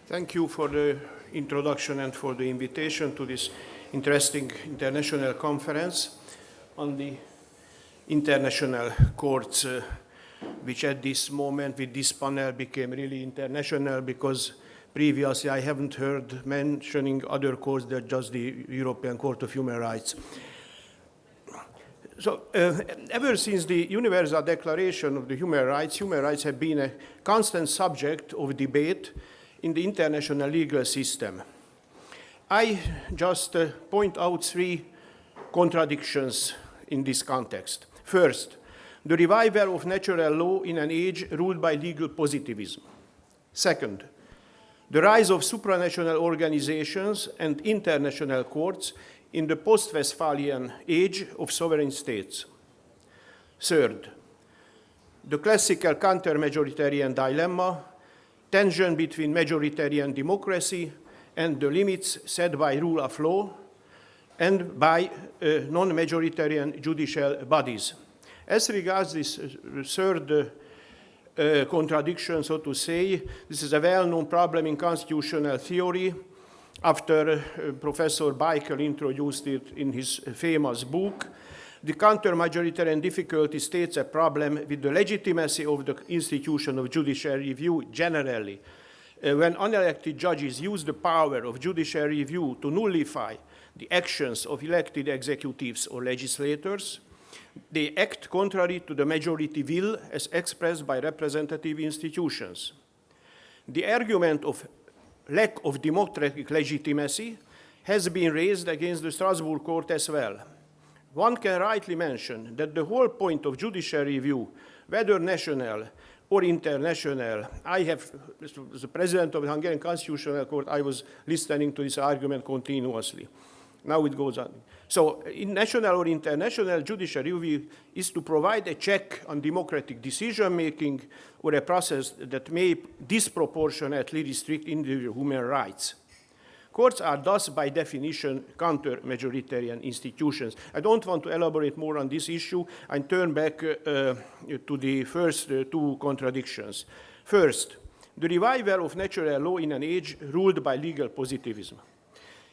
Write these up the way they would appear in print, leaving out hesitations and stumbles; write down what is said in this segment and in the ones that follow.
Thank you for the introduction and for the invitation to this interesting international conference on the international courts, which at this moment with this panel became really international because previously I haven't heard mentioning other courts than just the European Court of Human Rights. So ever since the Universal Declaration of the human rights have been a constant subject of debate in the international legal system. I just point out three contradictions in this context. First, the revival of natural law in an age ruled by legal positivism. Second, the rise of supranational organizations and international courts in the post-Westphalian age of sovereign states. Third, the classical counter-majoritarian dilemma, tension between majoritarian democracy and the limits set by rule of law and by non-majoritarian judicial bodies. As regards this third contradiction, so to say, this is a well-known problem in constitutional theory after Professor Beikel introduced it in his famous book. The counter-majoritarian difficulty states a problem with the legitimacy of the institution of judicial review generally. When unelected judges use the power of judicial review to nullify the actions of elected executives or legislators, they act contrary to the majority will as expressed by representative institutions. The argument of lack of democratic legitimacy has been raised against the Strasbourg Court as well. One can rightly mention that the whole point of judicial review, whether national or international, as the president of the Hungarian Constitutional Court, I was listening to this argument continuously. Now it goes on. So in national or international, judicial review is to provide a check on democratic decision-making or a process that may disproportionately restrict individual human rights. Courts are thus, by definition, counter-majoritarian institutions. I don't want to elaborate more on this issue. I turn back to the first two contradictions. First, the revival of natural law in an age ruled by legal positivism.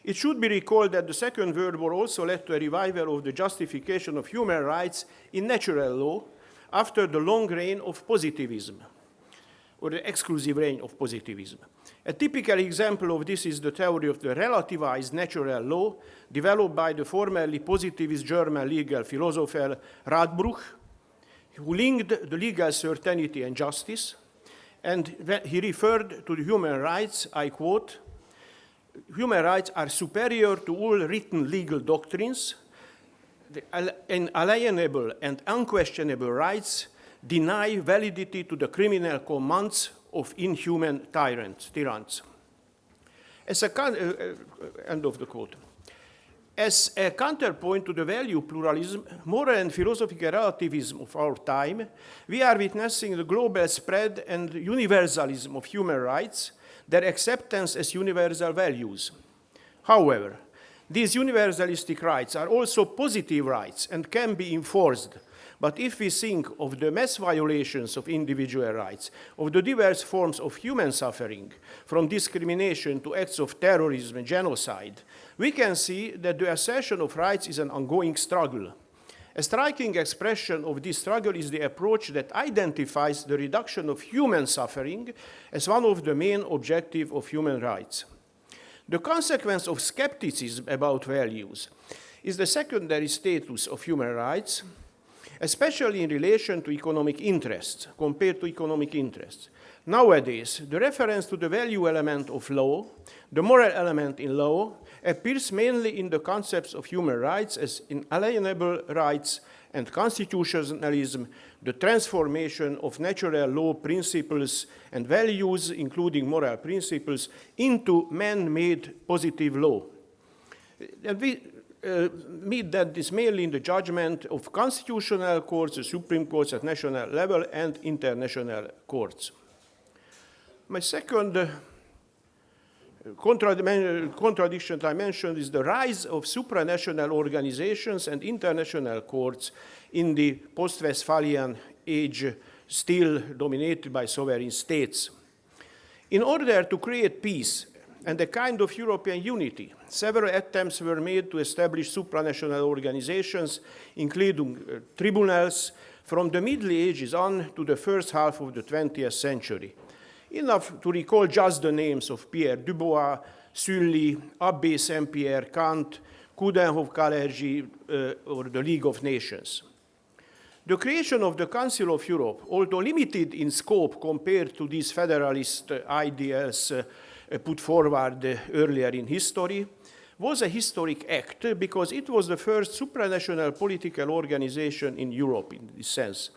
It should be recalled that the Second World War also led to a revival of the justification of human rights in natural law after the long reign of positivism, or the exclusive reign of positivism. A typical example of this is the theory of the relativized natural law developed by the formerly positivist German legal philosopher Radbruch, who linked the legal certainty and justice, and he referred to the human rights, I quote, "Human rights are superior to all written legal doctrines. The inalienable and unquestionable rights deny validity to the criminal commands of inhuman tyrants. End of the quote. As a counterpoint to the value pluralism, moral and philosophical relativism of our time, we are witnessing the global spread and universalism of human rights, their acceptance as universal values. However, these universalistic rights are also positive rights and can be enforced. But if we think of the mass violations of individual rights, of the diverse forms of human suffering, from discrimination to acts of terrorism and genocide, we can see that the assertion of rights is an ongoing struggle. A striking expression of this struggle is the approach that identifies the reduction of human suffering as one of the main objectives of human rights. The consequence of skepticism about values is the secondary status of human rights, especially in relation to economic interests, compared to economic interests. Nowadays, the reference to the value element of law, the moral element in law, appears mainly in the concepts of human rights as inalienable rights and constitutionalism, the transformation of natural law principles and values, including moral principles, into man-made positive law. And we meet that this mainly in the judgment of constitutional courts, the Supreme Courts at national level, and international courts. My second contradiction I mentioned is the rise of supranational organizations and international courts in the post-Westphalian age, still dominated by sovereign states. In order to create peace and a kind of European unity, several attempts were made to establish supranational organizations, including tribunals, from the Middle Ages on to the first half of the 20th century. Enough to recall just the names of Pierre Dubois, Sully, Abbé Saint-Pierre, Kant, Coudenhove Collegium, or the League of Nations. The creation of the Council of Europe, although limited in scope compared to these federalist ideals put forward earlier in history, was a historic act because it was the first supranational political organization in Europe in this sense.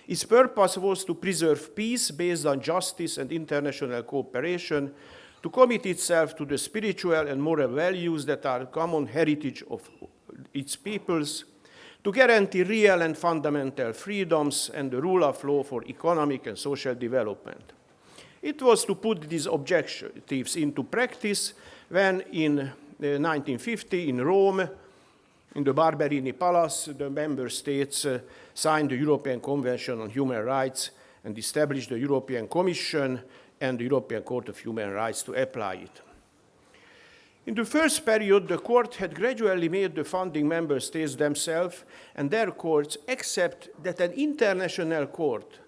Its purpose was to preserve peace based on justice and international cooperation, to commit itself to the spiritual and moral values that are common heritage of its peoples, to guarantee real and fundamental freedoms and the rule of law for economic and social development. It was to put these objectives into practice when in 1950 in Rome, in the Barberini Palace, the member states signed the European Convention on Human Rights and established the European Commission and the European Court of Human Rights to apply it. In the first period, the court had gradually made the founding member states themselves and their courts accept that an international court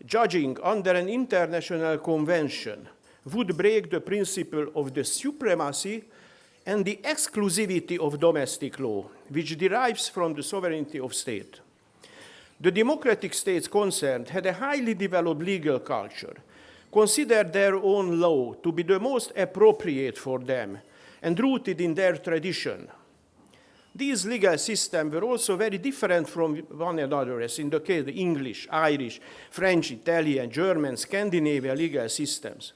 judging under an international convention would break the principle of the supremacy and the exclusivity of domestic law, which derives from the sovereignty of state. The democratic states concerned had a highly developed legal culture, considered their own law to be the most appropriate for them and rooted in their tradition. These legal systems were also very different from one another, as in the case of the English, Irish, French, Italian, German, Scandinavian legal systems.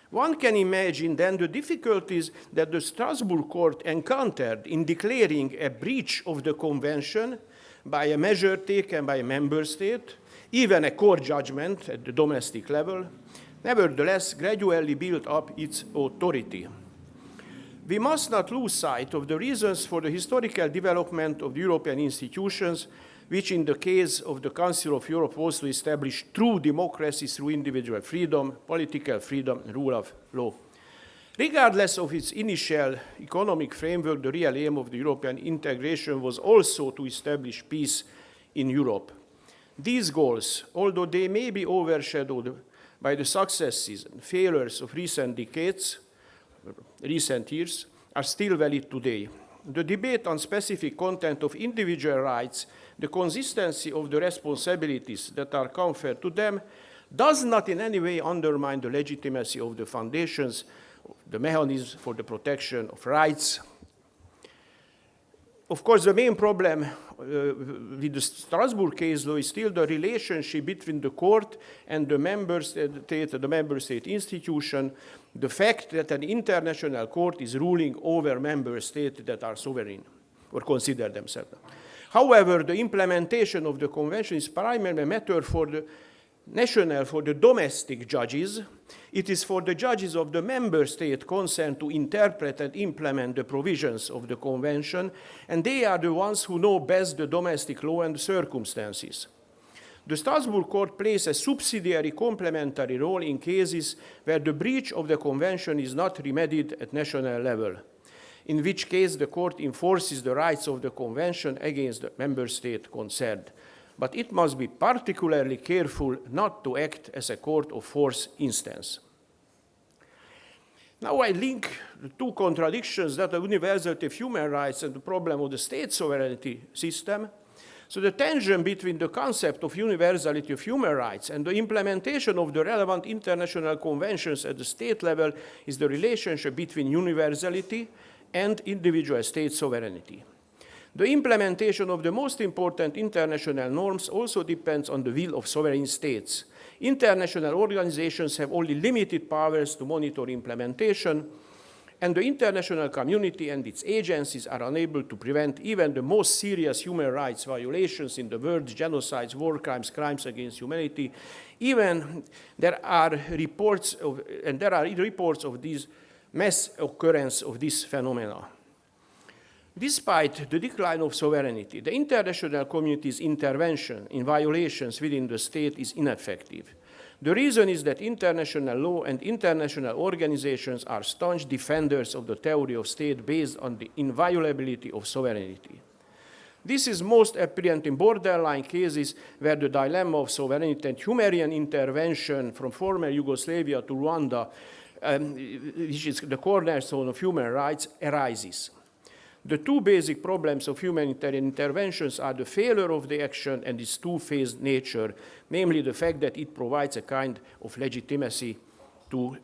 One can imagine then the difficulties that the Strasbourg court encountered in declaring a breach of the convention by a measure taken by a member state, even a court judgment at the domestic level, nevertheless gradually built up its authority. We must not lose sight of the reasons for the historical development of the European institutions, which in the case of the Council of Europe was to establish true democracy through individual freedom, political freedom, and rule of law. Regardless of its initial economic framework, the real aim of the European integration was also to establish peace in Europe. These goals, although they may be overshadowed by the successes and failures of recent years, are still valid today. The debate on specific content of individual rights, the consistency of the responsibilities that are conferred to them, does not in any way undermine the legitimacy of the foundations, the mechanisms for the protection of rights. Of course, the main problem with the Strasbourg case law is still the relationship between the court and the member state institution, the fact that an international court is ruling over member states that are sovereign or consider themselves. However, the implementation of the convention is primarily a matter for the domestic judges. It is for the judges of the member state concerned to interpret and implement the provisions of the convention, and they are the ones who know best the domestic law and circumstances. The Strasbourg court plays a subsidiary complementary role in cases where the breach of the convention is not remedied at national level, in which case the court enforces the rights of the convention against the member state concerned. But it must be particularly careful not to act as a court of force instance. Now I link the two contradictions, that of universality of human rights and the problem of the state sovereignty system. So the tension between the concept of universality of human rights and the implementation of the relevant international conventions at the state level is the relationship between universality and individual state sovereignty. The implementation of the most important international norms also depends on the will of sovereign states. International organizations have only limited powers to monitor implementation, and the international community and its agencies are unable to prevent even the most serious human rights violations in the world, genocides, war crimes, crimes against humanity. Even there are reports of these mass occurrence of this phenomena. Despite the decline of sovereignty, the international community's intervention in violations within the state is ineffective. The reason is that international law and international organizations are staunch defenders of the theory of state based on the inviolability of sovereignty. This is most apparent in borderline cases where the dilemma of sovereignty and humanitarian intervention from former Yugoslavia to Rwanda, which is the cornerstone of human rights, arises. The two basic problems of humanitarian interventions are the failure of the action and its two-phased nature, namely the fact that it provides a kind of legitimacy to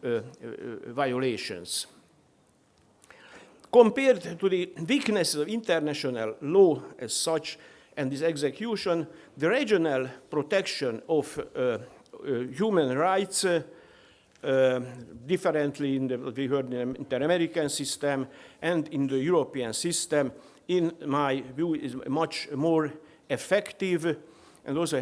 violations. Compared to the weakness of international law as such and its execution, the regional protection of human rights, differently in we heard in the inter-American system and in the European system, in my view, is much more effective, and also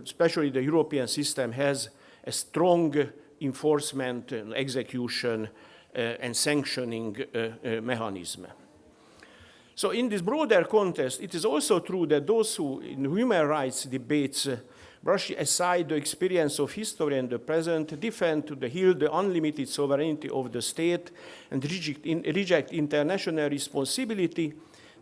especially the European system has a strong enforcement and execution and sanctioning mechanism. So in this broader context, it is also true that those who in human rights debates brush aside the experience of history and the present, defend to the hilt the unlimited sovereignty of the state, and reject international responsibility,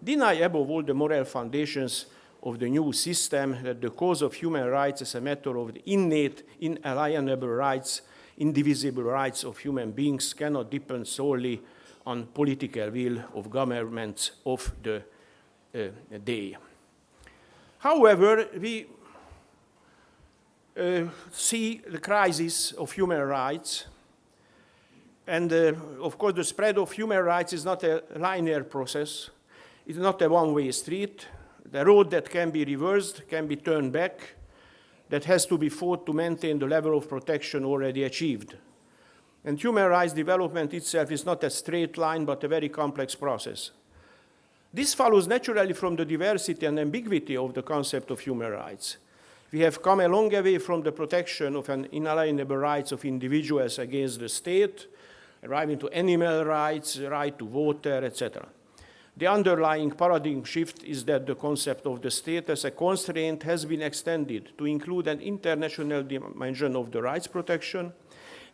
deny above all the moral foundations of the new system, that the cause of human rights is a matter of the innate, inalienable rights, indivisible rights of human beings, cannot depend solely on political will of governments of the day. However, we see the crisis of human rights, and of course the spread of human rights is not a linear process. It's not a one-way street. The road that can be reversed can be turned back, that has to be fought to maintain the level of protection already achieved. And human rights development itself is not a straight line, but a very complex process. This follows naturally from the diversity and ambiguity of the concept of human rights. We have come a long way from the protection of an inalienable rights of individuals against the state, arriving to animal rights, right to water, etc. The underlying paradigm shift is that the concept of the state as a constraint has been extended to include an international dimension of the rights protection,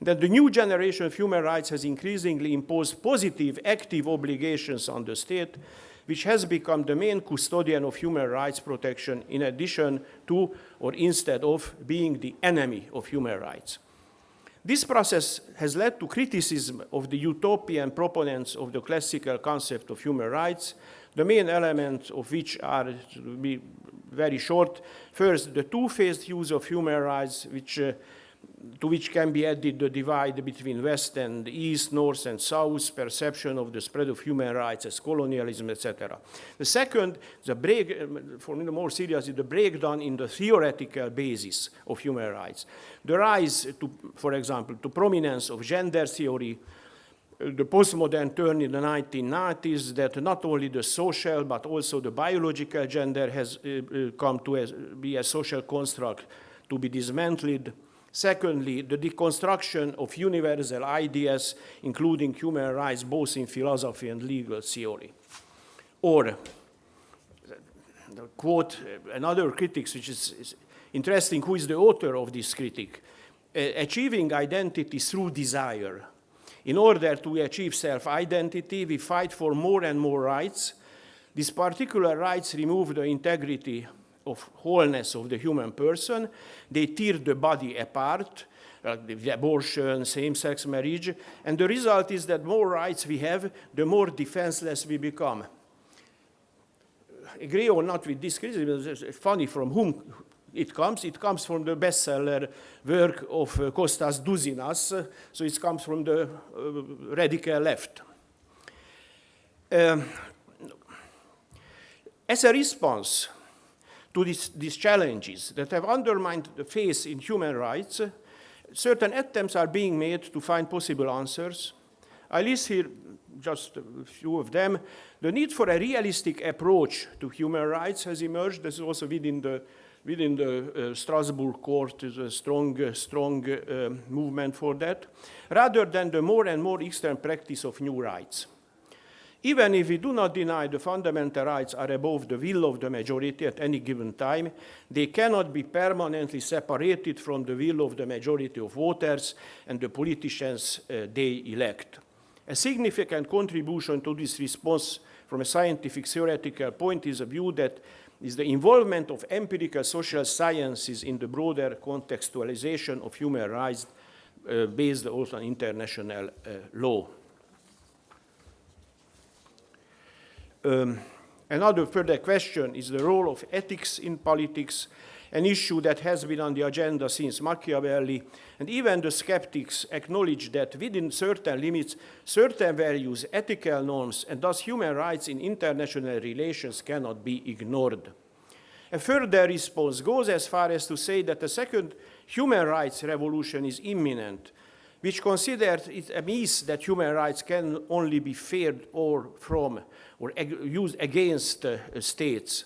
that the new generation of human rights has increasingly imposed positive, active obligations on the state, which has become the main custodian of human rights protection in addition to or instead of being the enemy of human rights. This process has led to criticism of the utopian proponents of the classical concept of human rights, the main elements of which are, to be very short, first, the two-phased use of human rights, to which can be added the divide between West and East, North and South, perception of the spread of human rights as colonialism, etc. The second, for me the more serious, is the breakdown in the theoretical basis of human rights. The rise, for example, to prominence of gender theory, the postmodern turn in the 1990s, that not only the social but also the biological gender has come to be a social construct to be dismantled. Secondly, the deconstruction of universal ideas, including human rights, both in philosophy and legal theory. Or, quote, another critic, which is interesting, who is the author of this critique, achieving identity through desire. In order to achieve self-identity, we fight for more and more rights. These particular rights remove the integrity of wholeness of the human person. They tear the body apart, the abortion, same-sex marriage, and the result is that more rights we have, the more defenseless we become. Agree or not with this criticism, it's funny from whom it comes. It comes from the bestseller work of Kostas Douzinas, so it comes from the radical left. As a response to these challenges that have undermined the faith in human rights, certain attempts are being made to find possible answers. I list here just a few of them. The need for a realistic approach to human rights has emerged. This is also within the Strasbourg court is a strong movement for that, rather than the more and more extreme practice of new rights. Even if we do not deny the fundamental rights are above the will of the majority at any given time, they cannot be permanently separated from the will of the majority of voters and the politicians they elect. A significant contribution to this response from a scientific theoretical point is a view that is the involvement of empirical social sciences in the broader contextualization of human rights based also on international law. Another further question is the role of ethics in politics, an issue that has been on the agenda since Machiavelli, and even the skeptics acknowledge that within certain limits, certain values, ethical norms, and thus human rights in international relations cannot be ignored. A further response goes as far as to say that a second human rights revolution is imminent, which considers it a myth that human rights can only be feared or used against states.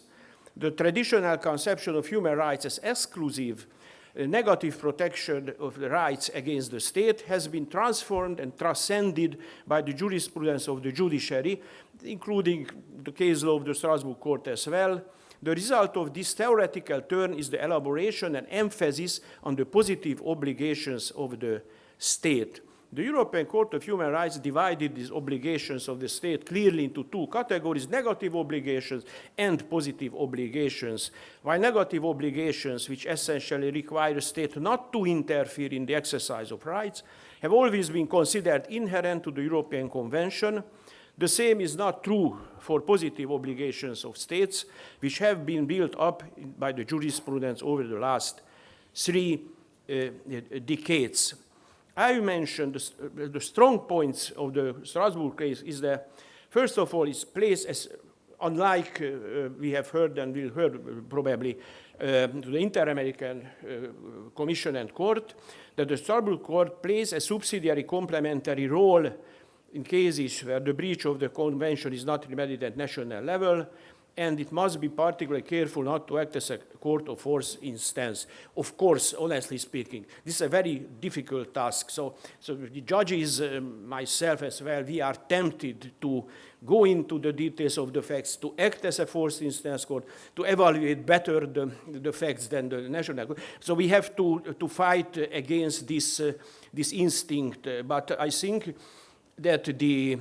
The traditional conception of human rights as exclusive, negative protection of the rights against the state has been transformed and transcended by the jurisprudence of the judiciary, including the case law of the Strasbourg Court as well. The result of this theoretical turn is the elaboration and emphasis on the positive obligations of the state. The European Court of Human Rights divided these obligations of the state clearly into two categories, negative obligations and positive obligations. While negative obligations, which essentially require a state not to interfere in the exercise of rights, have always been considered inherent to the European Convention, the same is not true for positive obligations of states, which have been built up by the jurisprudence over the last 3 decades. I mentioned the strong points of the Strasbourg case is that, first of all, its place as, unlike we have heard and will hear probably, to the Inter-American Commission and Court, that the Strasbourg Court plays a subsidiary complementary role in cases where the breach of the convention is not remedied at national level, and it must be particularly careful not to act as a court of first instance. Of course, honestly speaking, this is a very difficult task. So the judges, myself as well, we are tempted to go into the details of the facts, to act as a first instance court, to evaluate better the facts than the national court. So we have to fight against this instinct. But I think that the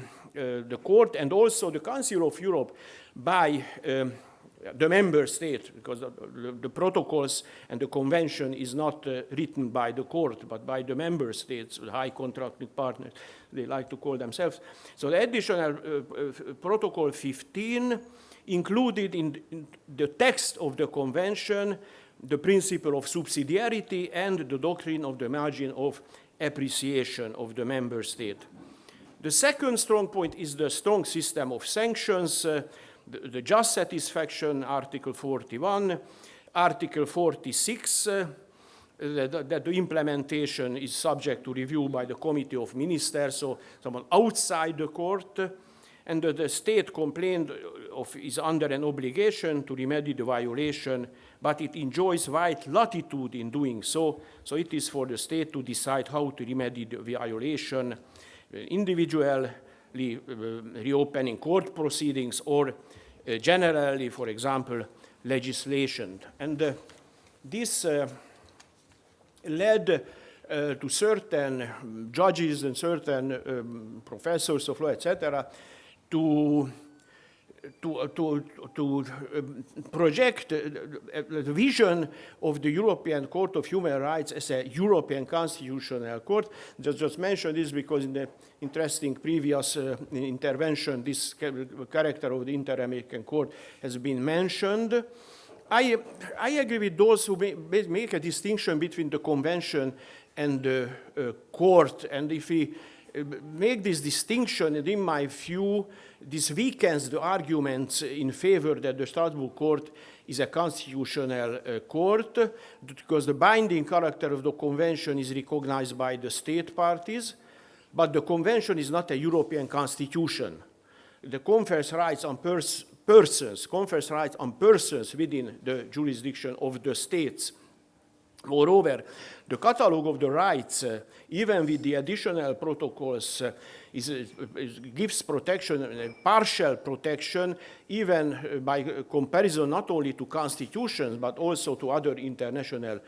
court and also the Council of Europe by the member state, because the protocols and the convention is not written by the court, but by the member states, the high contracting partners, they like to call themselves. So the additional protocol 15 included in the text of the convention the principle of subsidiarity and the doctrine of the margin of appreciation of the member state. The second strong point is the strong system of sanctions, the just satisfaction, Article 41, Article 46, that the implementation is subject to review by the Committee of Ministers, so someone outside the court, and the state complained of is under an obligation to remedy the violation, but it enjoys wide latitude in doing so. So it is for the state to decide how to remedy the violation, individually reopening court proceedings or generally, for example, legislation. And this led to certain judges and certain professors of law, etc., to project the vision of the European Court of Human Rights as a European constitutional court. Just mention this because in the interesting previous intervention, this character of the Inter-American Court has been mentioned. I agree with those who make a distinction between the convention and the court, and if we make this distinction, and in my view, this weakens the arguments in favor that the Strasbourg Court is a constitutional court, because the binding character of the convention is recognized by the state parties, but the convention is not a European constitution. The confers rights on persons within the jurisdiction of the states. Moreover, the catalogue of the rights, even with the additional protocols, gives protection, partial protection, even by comparison not only to constitutions, but also to other international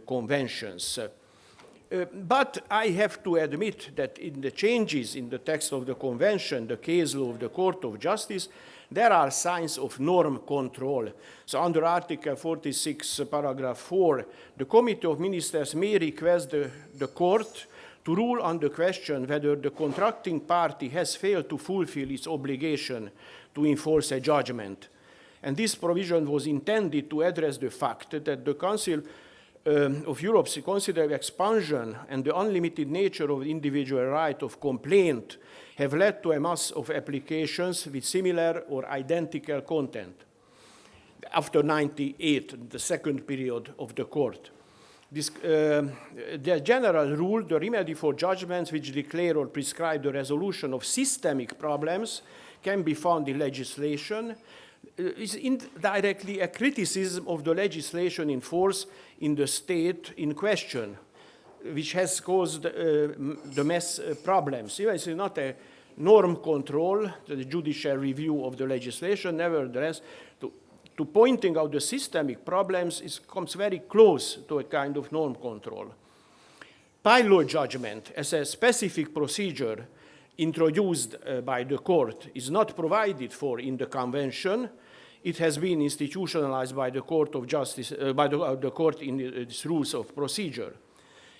conventions. But I have to admit that in the changes in the text of the convention, the case law of the Court of Justice, there are signs of norm control. So under Article 46, paragraph 4, the Committee of Ministers may request the court to rule on the question whether the contracting party has failed to fulfill its obligation to enforce a judgment. And this provision was intended to address the fact that the Council of Europe's considered expansion and the unlimited nature of the individual right of complaint have led to a mass of applications with similar or identical content. After 98, the second period of the court. The general rule, the remedy for judgments which declare or prescribe the resolution of systemic problems can be found in legislation, is indirectly a criticism of the legislation in force in the state in question, which has caused the mass problems. Even it's not a norm control, the judicial review of the legislation, nevertheless, to pointing out the systemic problems comes very close to a kind of norm control. Pilot judgment as a specific procedure introduced by the court is not provided for in the convention. It has been institutionalized by the Court of Justice, by the court in its rules of procedure.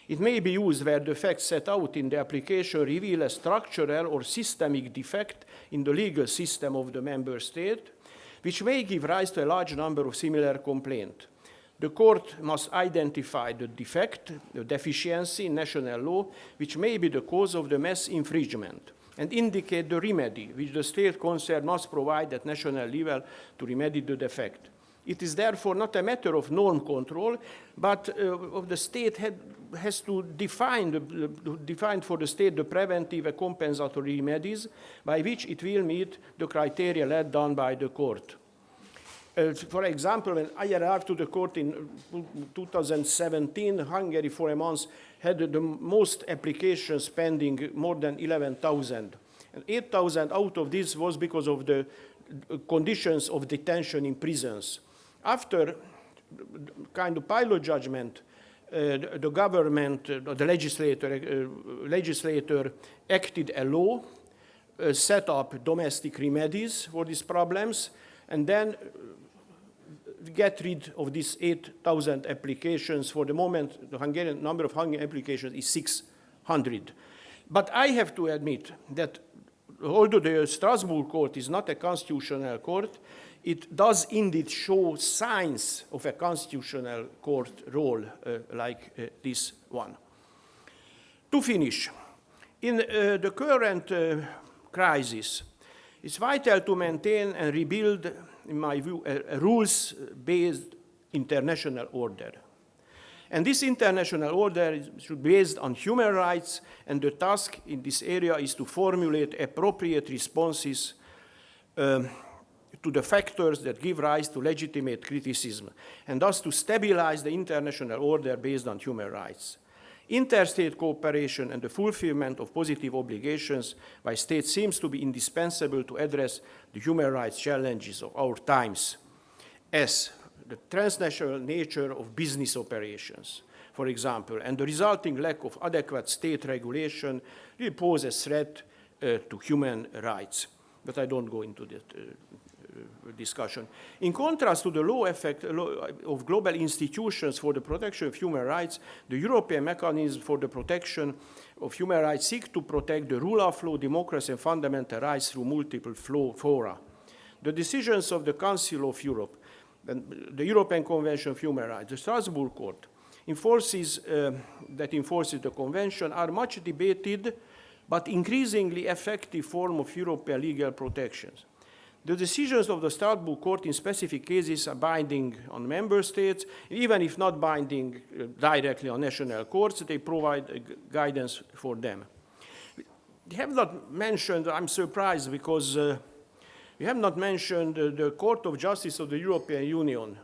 It may be used where the facts set out in the application reveal a structural or systemic defect in the legal system of the member state, which may give rise to a large number of similar complaints. The court must identify the defect, the deficiency in national law, which may be the cause of the mass infringement, and indicate the remedy which the state concerned must provide at national level to remedy the defect. It is therefore not a matter of norm control, but of the state has to define for the state the preventive and compensatory remedies by which it will meet the criteria laid down by the court. For example, when I arrived to the court in 2017, Hungary for a month had the most applications pending, more than 11,000. And 8,000 out of this was because of the conditions of detention in prisons. After kind of pilot judgment, the government, the legislator acted a law, set up domestic remedies for these problems, and then get rid of these 8,000 applications. For the moment, the Hungarian number of Hungarian applications is 600. But I have to admit that although the Strasbourg court is not a constitutional court, it does indeed show signs of a constitutional court role like this one. To finish, in the current crisis, it's vital to maintain and rebuild, in my view, a rules-based international order. And this international order should be based on human rights, and the task in this area is to formulate appropriate responses to the factors that give rise to legitimate criticism, and thus to stabilize the international order based on human rights. Interstate cooperation and the fulfillment of positive obligations by states seems to be indispensable to address the human rights challenges of our times, as the transnational nature of business operations, for example, and the resulting lack of adequate state regulation will pose a threat to human rights. But I don't go into that discussion. In contrast to the low effect of global institutions for the protection of human rights, the European mechanism for the protection of human rights seeks to protect the rule of law, democracy, and fundamental rights through multiple fora. The decisions of the Council of Europe, the European Convention of Human Rights, the Strasbourg Court, enforces the Convention are much debated but increasingly effective form of European legal protections. The decisions of the Strasbourg Court in specific cases are binding on member states. Even if not binding directly on national courts, they provide guidance for them. We have not mentioned, I'm surprised because we have not mentioned the Court of Justice of the European Union.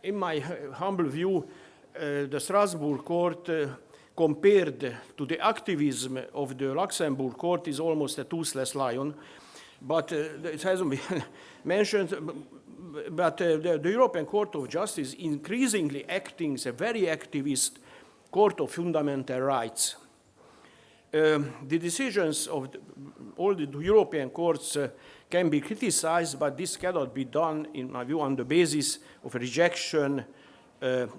In my humble view, the Strasbourg court compared to the activism of the Luxembourg court is almost a toothless lion, but it hasn't been mentioned. But the European Court of Justice increasingly acting as a very activist court of fundamental rights. The decisions of all the European courts can be criticized, but this cannot be done, in my view, on the basis of a rejection the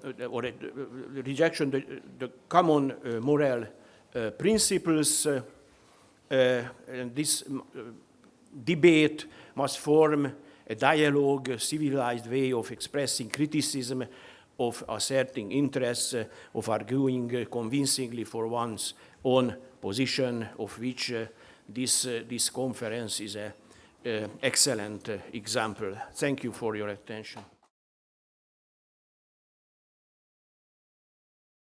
common moral principles. And this debate must form a dialogue, a civilized way of expressing criticism, of asserting interests, of arguing convincingly for one's own position, of which this conference is an excellent example. Thank you for your attention.